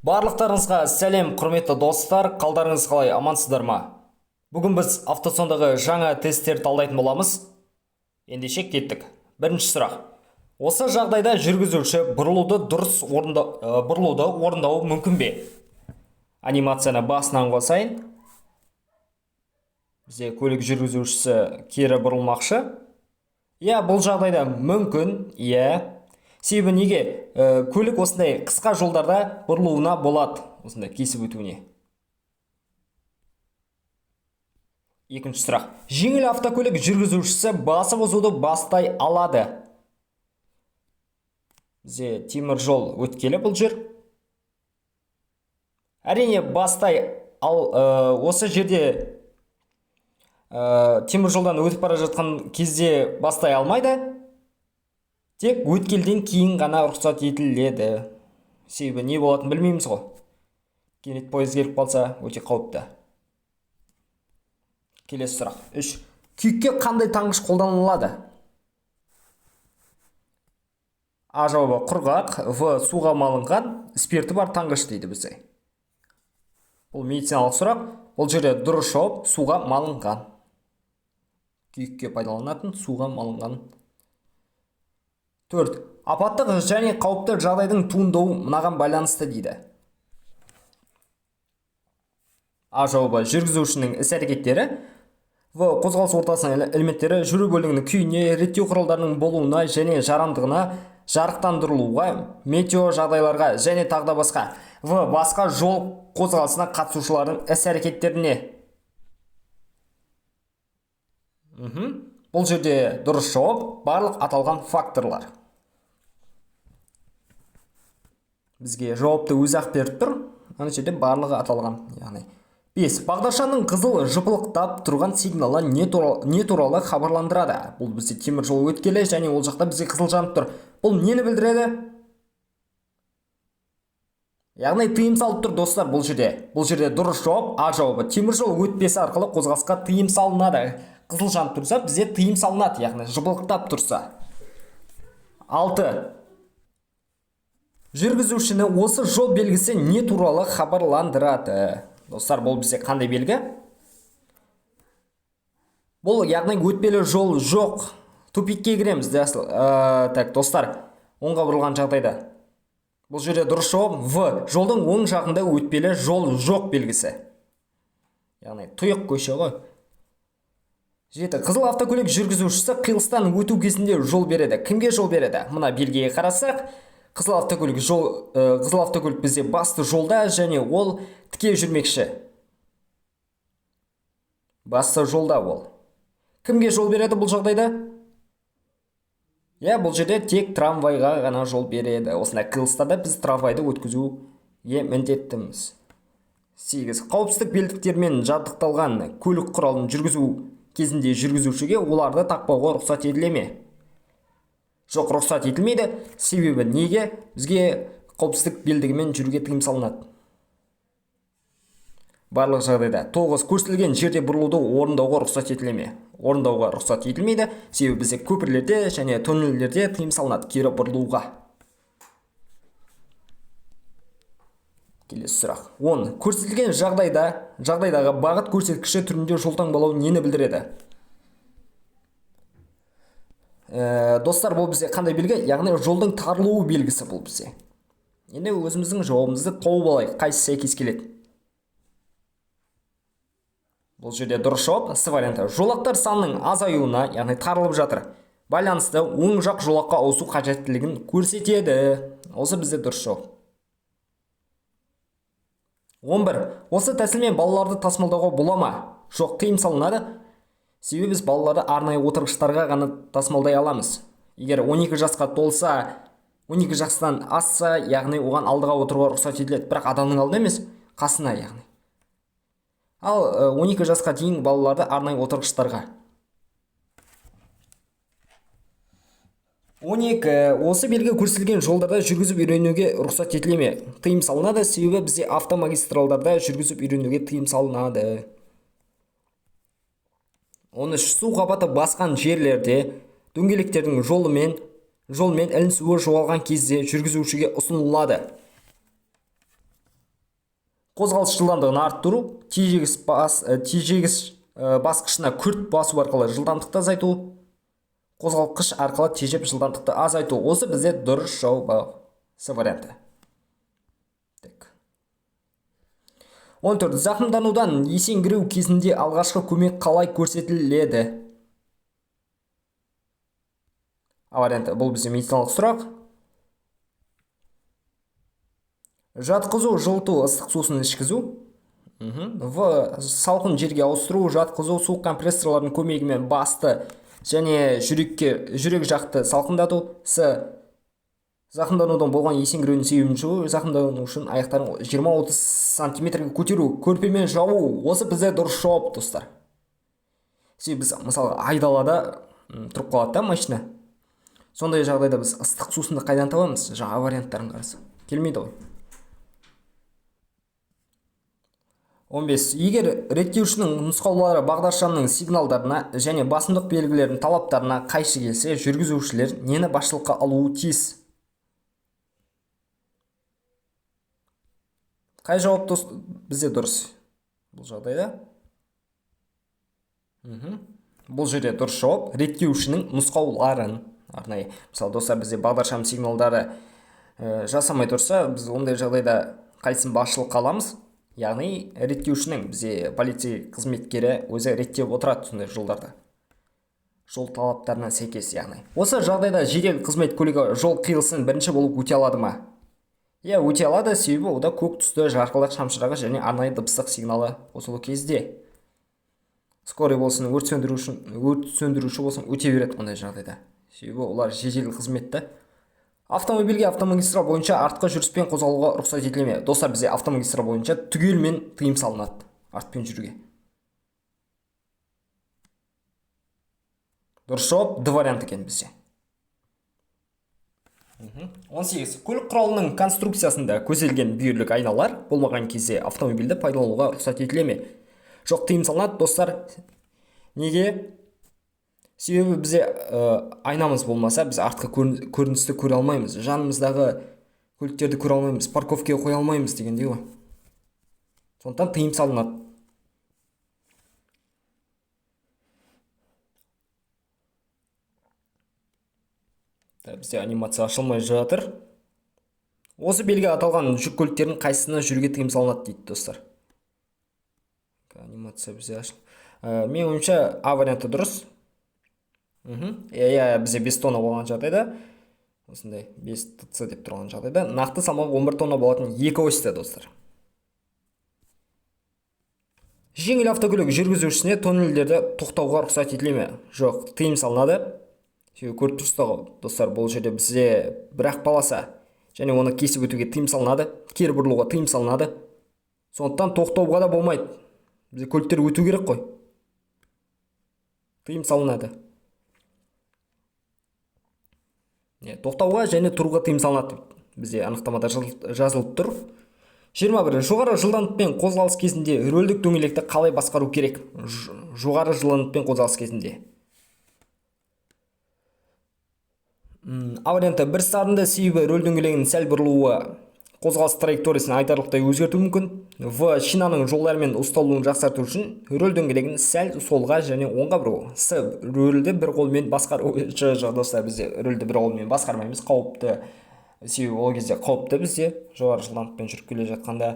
Барлықтарыңызға сәлем, құрметті достар, қалдарыңыз қалай, амансыздар ма? Бүгін біз автосондағы жаңа тесттер талдайтын боламыз. Ендеше кеттік. Бірінші сұрақ. Осы жағдайда жүргізуші бұрылуды орындауы мүмкін бе? Анимацияны басынан қосайын. Бізде көлік жүргізушісі кері бұрылмақшы. Бұл жағдайда мүмкін, Себебі неге көлік осындай қысқа жолдарда бұрылуына болады, осындай кесіп өтуіне. Екінші сұрақ. Жеңіл автокөлік жүргізушісі басып озуды бастай алады. Бізде темір жол өткелі бұл жер. Әрине бастай осы жерде темір жолдан өтіп бара жатқан кезде бастай алмайды. Тек өткелден кейін ғана рұқсат етіледі. Себебі не болатынын білмейміз ғой. Кенет пойыз келіп қалса, өте қауіпті. Келесі сұрақ. 3. Күйікке қандай таңғыш қолданылады? А жауабы құрғақ, В суға малынған, спирті бар таңғыш дейді бізде. Бұл медициналық сұрақ. Бұл жерде дұрыс жауап суға малынған. Күйікке пайдаланатын суға малынған. 4. Апаттық және қауіпті жағдайдың туындауы мынаған байланысты дейді. А жауабы жүргізушінің іс-әрекеттері, В қозғалыс ортасының элементтері жүру бөлігінің күйіне, реттеу құралдарының болуына және жарамдығына, жарықтандырылуға, метео жағдайларға және тағы басқа. В басқа жол қозғалысына қатысушылардың іс-әрекеттеріне. Бұл жерде дұрыс жауап барлық аталған факторлар. Бізге жауапты өзі ақ беріп тұр. Ана жерде барлығы аталған. 5. Бағдаршамның қызыл жыпылықтап тұрған сигналы не туралы хабарландырады? Бұл бізде темір жол өткелі және ол жақта бізге қызыл жанып тұр. Бұл нені білдіреді? Яғни тыйым салып тұр, достар, бұл жерде. Бұл жерде дұрыс жауап А жауабы. Темір жол өтпесі арқылы қозғалысқа тыйым салынады. Қызыл жанып тұрса, бізде тыйым салынады, яғни жыпылықтап тұрса. 6. Жүргізушіні осы жол белгісі не туралы хабарландырады? Достар, бұл бізде қандай белгі? Бұл яғни өтпелі жол жоқ. Тупикке кіреміз. Так, достар, оңға бұрылған жағдайда. Бұл жерде дұрыс жауап В. Жолдың оң жағында өтпелі жол жоқ белгісі. Яғни тұйық көше ғой. 7. Қызыл автокөлік жүргізушісі қиылыстан өту кезінде жол береді. Кімге жол береді? Мына белгіге қарасақ, қызыл автокөлік бізде басты жолда және ол тіке жүрмекші. Басты жолда ол. Кімге жол береді бұл жағдайда? Бұл жерде тек трамвайға ғана жол береді. Осындай қиылыстарда біз трамвайды өткізуге міндеттіміз. 8. Қауіпсіздік белдіктермен жабдықталған көлік құралын жүргізу кезінде жүргізушіге оларды тақпауға рұқсат етіле ме? Жоқ, рұқсат етілмейді. Себебі неге? Бізге қауіпсіздік белдігімен жүруге тыйым салынады. Барлық жағдайда 9. Көрсетілген жерде бұрылуды орындауға рұқсат етіле ме? Орындауға рұқсат етілмейді. Себебі бізде көпірлерде және тоннелдерде тыйым салынады кері бұрылуға. Келесі сұрақ. 10. Көрсетілген жағдайдағы бағыт көрсеткіші түрінде жол таңбалау нені білдіреді? Достар, бұл бізде қандай белгі? Яғни жолдың тарылуы белгісі бұл бізде. Енді өзіміздің жауабымызды тауып алайық, қайсы сәйкес келеді. Бұл жерде дұрыс жауап С варианты. Жолақтар санының азаюына, яғни тарылып жатыр, байланысты оң жақ жолаққа ауысу қажеттілігін көрсетеді. Осы бізде дұрыс жауап. 11. Осы тәсілмен балаларды тасымалдауға бола ма? Жоқ, тыйым салынады. Себебі біз балаларды арнайы отырғыштарға ғана тасымалдай аламыз. Егер 12 жасқа толса, 12 жастан асса, яғни оған алдыға отыруға рұқсат етіледі. Бірақ адамның алдына емес, қасына яғни. Ал 12 жасқа дейін балаларды арнайы отырғыштарға. 12. Осы белгі көрсетілген жолдарда жүргізіп үйренуге рұқсат етіле ме? Тыйым салынады, себебі бізде автомагистралдарда жүргізіп үйренуге тыйым салынады. 13. Су қабаты басқан жерлерде дөңгелектердің жолмен ілінісуі жоғалған кезде жүргізушіге ұсынылады. қозғалыс жылдамдығын арттыру, тежегіш басқышына күрт басу арқылы жылдамдықты азайту, қозғалтқыш арқылы тежеп жылдамдықты азайту. Осы бізде дұрыс жауап С варианты. 14. Зақымданудан есеңгіреу кезінде алғашқы көмек қалай көрсетіледі? А варианты. Бұл бізде медициналық сұрақ. Жатқызу, жылыту, ыстық сусын ішкізу. В. Салқын жерге ауыстыру, жатқызу, су компрессорлардың көмегімен басты және жүрек жақты салқындату. С. Зақымданудан болған есеңгіреудің себебін жою, зақымдану үшін аяқтарын 20-30 сантиметрге көтеру, көрпемен жабу. Осы бізде дұрыс жауап, достар. Біз мысалы айдалада тұрып қалады да машина. Сондай жағдайда біз ыстық сусынды қайдан табамыз? Жаңа варианттарын қарасы. Келмейді ғой. 15. Егер реттеушінің нұсқаулары бағдаршамның сигналдарына және басымдық белгілерінің талаптарына қайшы келсе, жүргізушілер нені басшылыққа алуы тиіс? Қай жауап бізде дұрыс? Бұл жағдайда? Бұл жерде дұрыс жауап реттеушінің нұсқауларын. Арнайы. Мысалы, достар, бізде бағдаршам сигналдары жасамай тұрса, біз ондай жағдайда қайсын басшылыққа аламыз? Яғни реттеушінің, бізде полицей қызметкері өзі реттеп отырады сондай жолдарды. Жол талаптарына сәйкес, яғни. Осы жағдайда жедел қызмет көлігі жол қиылысын бірінші болып өте алады ма? Өте алады, себебі ода көк түсті жарқылдақ шамшырағы және арнайы дыбыстық сигналы қосылу кезде. Скорый болсын, өрт сөндіруші болсын, өте береді ондай жағдайда. Себебі олар жедел қызметті. Автомобильге автомагистраль бойынша артқы жүріспен қозғалуға рұқсат етілме. Достар, бізде автомагистраль бойынша түгелмен тыйым салынады артпен жүруге. Дұрыс жауап Д варианты екен бізде. 18. Көлік құралының конструкциясында көзделген бүйірлік айналар болмаған кезде автомобильді пайдалануға рұқсат етілме. Жоқ, тыйым салынады, достар. Неге? Себебі бізде айнамыз болмаса, біз артқы көріністі көре алмаймыз. Жанымыздағы көліктерді көре алмаймыз, парковкаға қоя алмаймыз дегендей ғой. Сондықтан тыйым салынады. Бізде анимация ашылмай жатыр. Осы белгі аталған жүк көліктердің қайсысына жүруге тыйым салынады дейді, достар. Анимация бізде ашыл. Мен ойымша А варианты дұрыс. Бізде 5 тонна болған жағдайда, осындай 5 ТЦ деп тұрған жағдайда, нақты салмағы 11 тонна болатын екі осьті, достар. Жеңіл автокөлік жүргізушісіне тоннельдерді тоқтауға рұқсат етілме? Жоқ, тыйым салынады. Көріп тұрсыз, достар, бұл жерде бізде бір полоса және оны кесіп өтуге тыйым салынады, кері бұрылуға тыйым салынады. Сондықтан тоқтауға да болмайды. Бізде көліктер өту керек қой. Тыйым салынады. Тоқтауға және тұруға тыйым салынады. Бізде анықтамада жазылып тұр. 21. Жоғары жылдамдықпен қозғалыс кезінде рөлдік дөңгелекті қалай басқару керек? Жоғары жылдамдықпен қозғалыс кезінде. А варианты. Бір сарында себебі рөл дөңгелегінің сәл бұрылуы қозғалыс траекториясын айтарлықтай өзгертуі мүмкін. В. Шинаның жолдармен ұсталуын жақсарту үшін рөл дөңгелегін сәл солға және оңға бұру. С. Рөлді бір қолмен басқару. Достар, бізде рөлді бір қолмен басқармаймыз, қауіпті. Себебі ол кезде қауіпті бізде жоғары жылдамдықпен жүріп келе жатқанда.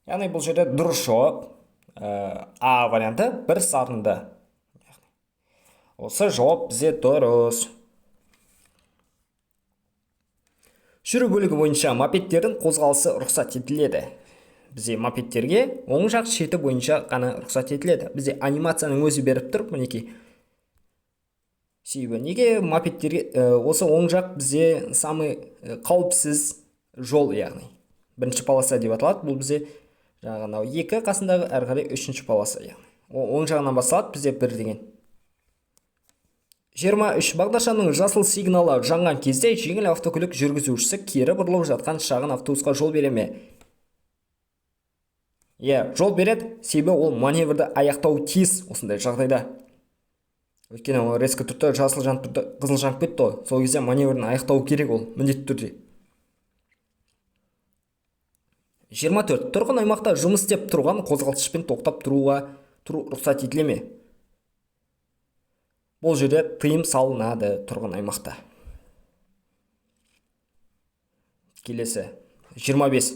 Яғни бұл жерде дұрыс жауап А варианты бір сарында. Осы жауап бізде дұрыс. Жүру бөлігі бойынша мопедтердің қозғалысы рұқсат етіледі. Бізде мопедтерге оң жақ шеті бойынша ғана рұқсат етіледі. Бізде анимацияның өзі беріп тұр, мінекей. Себебі неге мопедтерге осы оң жақ бізде самый қауіпсіз жол, яғни бірінші полоса деп аталады. Бұл бізде жаңағы екі қасындағы әрі қарай үшінші полоса, яғни оң жағынан басталады бізде бір деген. 23. Бағдаршамның жасыл сигналы жанған кезде жеңіл автокөлік жүргізушісі кері бұрылып жатқан шағын автобусқа жол бере ме? Жол береді, себебі ол маневрді аяқтау тиіс осындай жағдайда. Өйткені ол резко тұрды, жасыл жанып тұрды, қызыл жанып кетті. Сол кезде маневрін аяқтау керек ол, міндетті түрде. 24 тұрғын аймақта жұмыс істеп тұрған қозғалтқышпен тоқтап тұру рұқсат етіле ме? Бұл жерде тыйым салынады тұрғын аймақта. Келесі 25.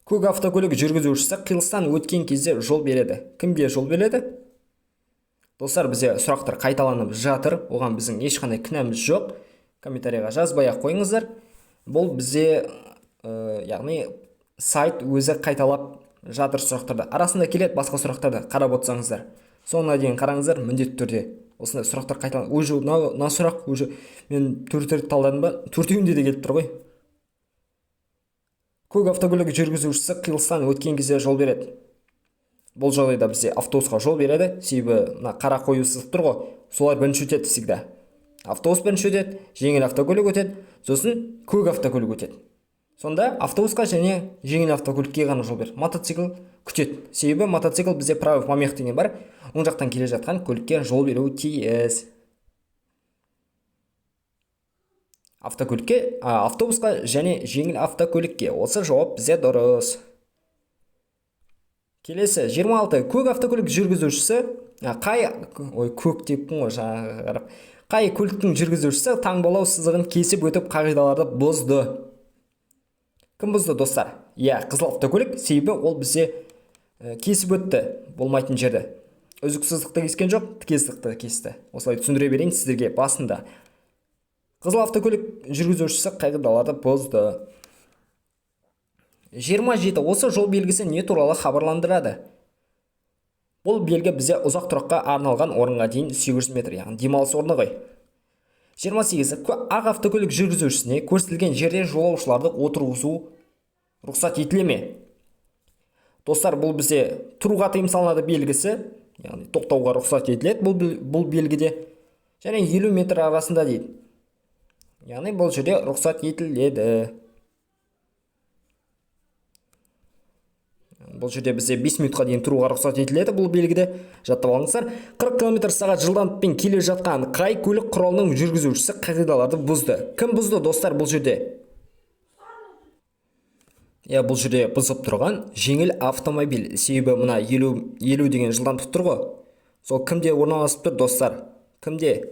Көк автокөлік жүргізушісі қиылыстан өткен кезде жол береді. Кімге жол береді? Достар, бізде сұрақтар қайталанып жатыр. Оған біздің ешқандай кінәміз жоқ. Комментарийға жазбай-ақ қойыңыздар. Бұл бізде яғни сайт өзі қайталап жатыр сұрақтарды. Арасында келеді басқа сұрақтарды қарап отырсаңыздар. Соңына дейін қараңыздар, міндетті түрде. Осындай сұрақтар қайталанып, уже мына сұрақ уже мен 4 рет талдадым ба? 4-еуінде де келіп тұр ғой. Көк автокөлік жүргізушісі қиылыстан өткен кезде жол береді. Бұл жағдайда бізде автобусқа жол береді. Себебі мына қара қою сызық тұр ғой. Солар бірінші өтеді всегда. Автобус бірінші өтеді, жеңіл автокөлік өтеді, сосын көк автокөлік өтеді. Сонда автобусқа және жеңіл автокөлікке ғана жол береді. Мотоцикл күтеді. Себебі мотоцикл бізде правый помех деген бар. Оң жақтан келе жатқан көлікке жол беруі тиіс. Автобусқа және жеңіл автокөлікке. Осы жауап бізде дұрыс. Келесі 26. Көк автокөлік жүргізушісі қай көліктің жүргізушісі таңбалау сызығын кесіп өтіп қағидаларды бұзды. Кім бұзды, достар? Қызыл автокөлік, себебі ол бізде кесіп өтті болмайтын жерді. Үзік сызықты кескен жоқ, тіке сызықты кесті. Осылай түсіндіре берейін сіздерге басында. Қызыл автокөлік жүргізушісі қағидаларды бұзды. 27. Осы жол белгісі не туралы хабарландырады? Бұл белгі бізде ұзақ тұраққа арналған орынға дейін 800 метр, яғни демалыс орны ғой. 28. Ақ автокөлік жүргізушісіне көрсетілген жерде жолаушыларды отырғызу рұқсат етіле ме? Достар, бұл бізде тұруға тыйым салынады белгісі, яғни тоқтауға рұқсат етіледі бұл белгіде, және 50 метр арасында дейді. Яғни бұл жерде рұқсат етіледі. Бұл жерде бізде 5 минутқа дейін тұруға рұқсат етіледі бұл белгіде. Жаттап алыңыздар. 40 км/сағат жылдамдықпен келе жатқан қай көлік құралының жүргізушісі қағидаларды бұзды? Кім бұзды, достар, бұл жерде? Бұл жерде бұзып тұрған жеңіл автомобиль. Себебі мына 50 деген жылдамдық тұр ғой. Сол кімде орналасып тұр, достар? Кімде?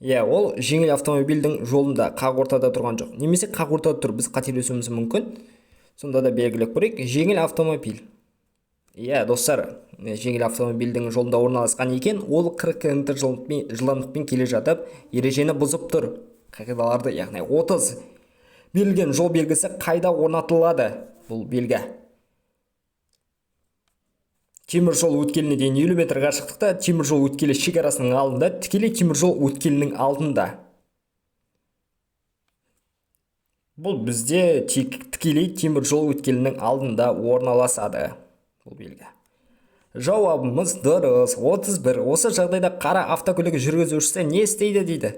Ол жеңіл автомобильдің жолында, қақ ортада тұрған жоқ. Немесе қақ ортада тұр, біз қателесуіміз мүмкін. Сонда да белгілеп көрейік. Жеңіл автомобиль. Достар, жеңіл автомобильдің жолында орналасқан екен, ол 40 км жылдамдықпен келе жатып, ережені бұзып тұр. Қағидаларды, яғни 30. Берілген жол белгісі қайда орнатылады? Бұл белгі. Темір жол өткеліне дейін 50 метр қашықтықта, темір жол өткелі шекарасының алдында, тікелей темір жол өткелінің алдында. Бұл бізде тікелей темір жол өткелінің алдында орналасады. Бұл белгі. Жауабымыз дұрыс. 31. Осы жағдайда қара автокөлік жүргізушісі не істейді дейді?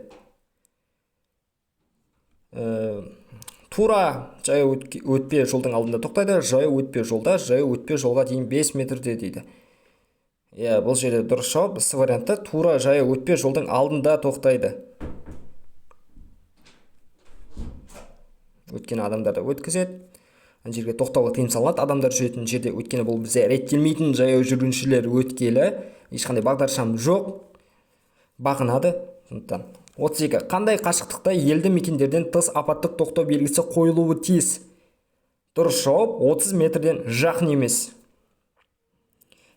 Тура жаяу өтпе жолдың алдында тоқтайды, жаяу өтпе жолда, жаяу өтпе жолға дейін 5 метрде дейді. Бұл жерде дұрыс жауап. С варианты тура жаяу өтпе жолдың алдында тоқтайды. Өткен адамдарды өткізеді. Жерге тоқтауға тыйым салынады. Адамдар жүретін жерде, өткені бұл бізде реттелмейтін жаяу жүргіншілер өткелі. Ешқандай бағдаршам жоқ. Бағынады. 32. Қандай қашықтықта елді мекендерден тыс апаттық тоқтау белгісі қойылуы тиіс? Дұрыс жауап 30 метрден жақын емес.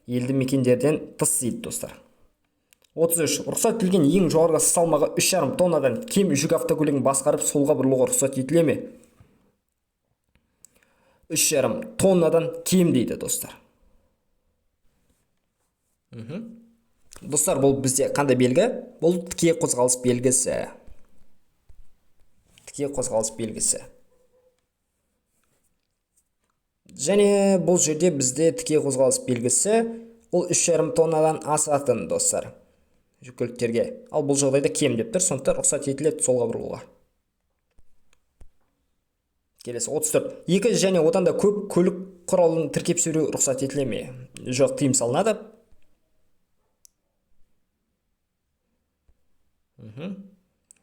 Елді мекендерден тыс дейді, достар. 33. Рұқсат етілген ең жоғарғы салмағы 3,5 тоннадан кем жүк автокөлігін басқарып солға бұрылуға рұқсат етіле ме? 3,5 тоннадан кем дейді, достар. Достар, бұл бізде қандай белгі? Бұл тіке қозғалыс белгісі. Тіке қозғалыс белгісі. Және бұл жерде бізде тіке қозғалыс белгісі, ол 3,5 тоннадан асатын, достар. Жүк көліктерге. Ал бұл жағдайда кем деп тұр, сондықтан рұқсат етіледі солға бұрылуға. Келесі 34. Екі және одан да көп көлік құралын тіркеп сөйлеу рұқсат етіле ме? Жоқ, тыйым салынады.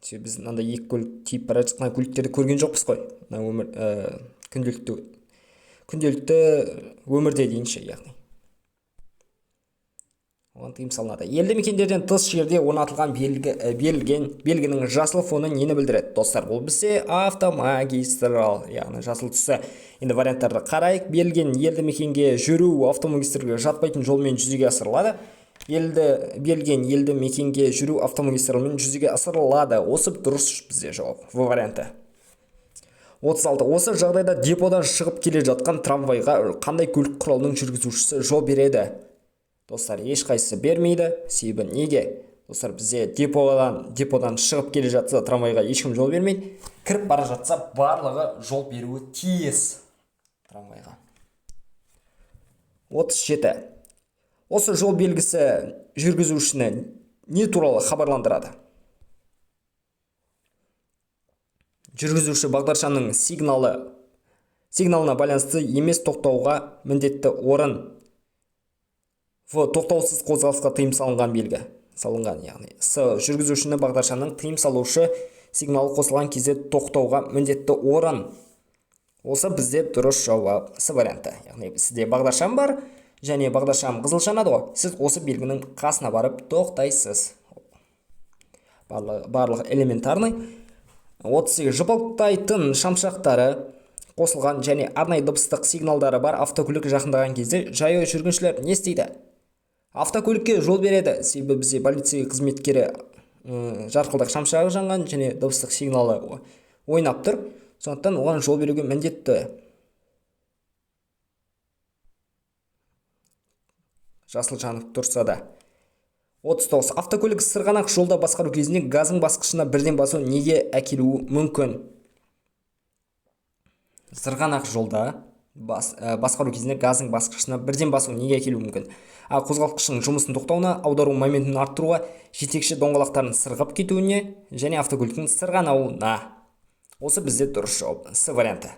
Біз мынандай екі көлік тиіп бара жатқан көліктерді көрген жоқпыз қой. Күнделікті күнделікті өмірде дейінші, яғни оған тыйым салынады. Елді мекендерден тыс жерде орнатылған белгінің жасыл фоны нені білдіреді? Достар, бұл бізде автомагистрал, яғни жасыл түсі. Енді варианттарды қарайық. Берілген елді мекенге жүру автомагистралға жатпайтын жолмен жүзеге асырылады. Берілген елді мекенге жүру автомагистралмен жүзеге асырылады. Осы дұрыс бізде жауап. В варианты. 36. Осы жағдайда деподан шығып келе жатқан трамвайға қандай көлік құралының жүргізушісі жол береді? Достар, ешқайсысы бермейді. Себебі неге? Достар, бізде деподан шығып келе жатса трамвайға ешкім жол бермейді. Кіріп бара жатса барлығы жол беруі тиіс трамвайға. 37. Осы жол белгісі жүргізушіні не туралы хабарландырады? Жүргізуші бағдаршамның сигналына байланысты емес тоқтауға міндетті орын. Тоқтаусыз қозғалысқа тыйым салынған белгі. Яғни жүргізушіні бағдаршамның тыйым салушы сигналы қосылған кезде тоқтауға міндетті орын. Осы бізде дұрыс жауап. С варианты. Яғни сізде бағдаршам бар, және бағдаршам қызыл жанады ғой. Сіз осы белгінің қасына барып тоқтайсыз. Барлығы элементарный. 38. Жыбылтайтын шамшақтары қосылған және арнайы дыбыстық сигналдары бар автокөлік жақындаған кезде жаяу жүргіншілер не істейді? Автокөлікке жол береді. Себебі бізде полиция қызметкері жарқылдақ шамшырағы жанған және дыбыстық сигналы ойнап тұр. Сондықтан оған жол беруге міндетті. Жасыл жанып тұрса да. 39. Автокөлік сырғанақ жолда басқару кезінде газың басқышына бірден басу неге әкелуі мүмкін? Сырғанақ жолда басқару кезінде газың басқышына бірден басу неге әкелуі мүмкін? Қозғалтқыштың жұмысын тоқтауына, аудару моментін арттыруға, жетекші доңғалақтарын сырғып кетуіне және автокөліктің сырғанауына. Осы бізде дұрыс жауап. С варианты.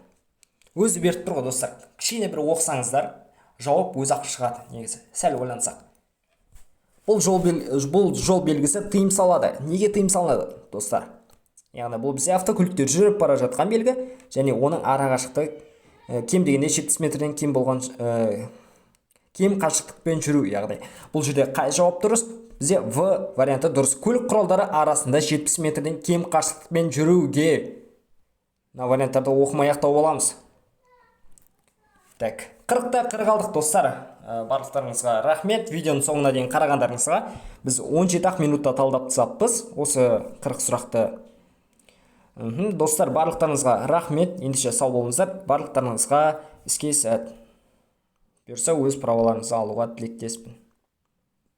Өзі беріп тұр ғой, достар. Кішкене бір оқысаңыздар, жауап өзі-ақ шығады, негізі. Сәл ойлансақ. Бұл жол белгісі тыйым салады. Неге тыйым салынады, достар? Яғни бұл бізде автокөліктер жүріп бара жатқан белгі, және оның арақашықтығы кем дегенде 70 метрден кем қашықтықпен жүру, яғни бұл жерде қай жауап дұрыс? Бізде В варианты дұрыс. Көлік құралдары арасында 70 метрден кем қашықтықпен жүруге. Мына варианттарды оқымай ақтау боламыз. Так, 40-та 40 алдық, достар. Барлықтарыңызға рахмет. Видеоның соңына дейін қарағандарыңызға. Біз 17 минутта талдап тастаппыз осы 40 сұрақты. Достар, барлықтарыңызға рахмет. Ендеше сау болыңыздар. Барлықтарыңызға іске сәт. Бұйырса өз праволарыңызды алуға тілектеспін.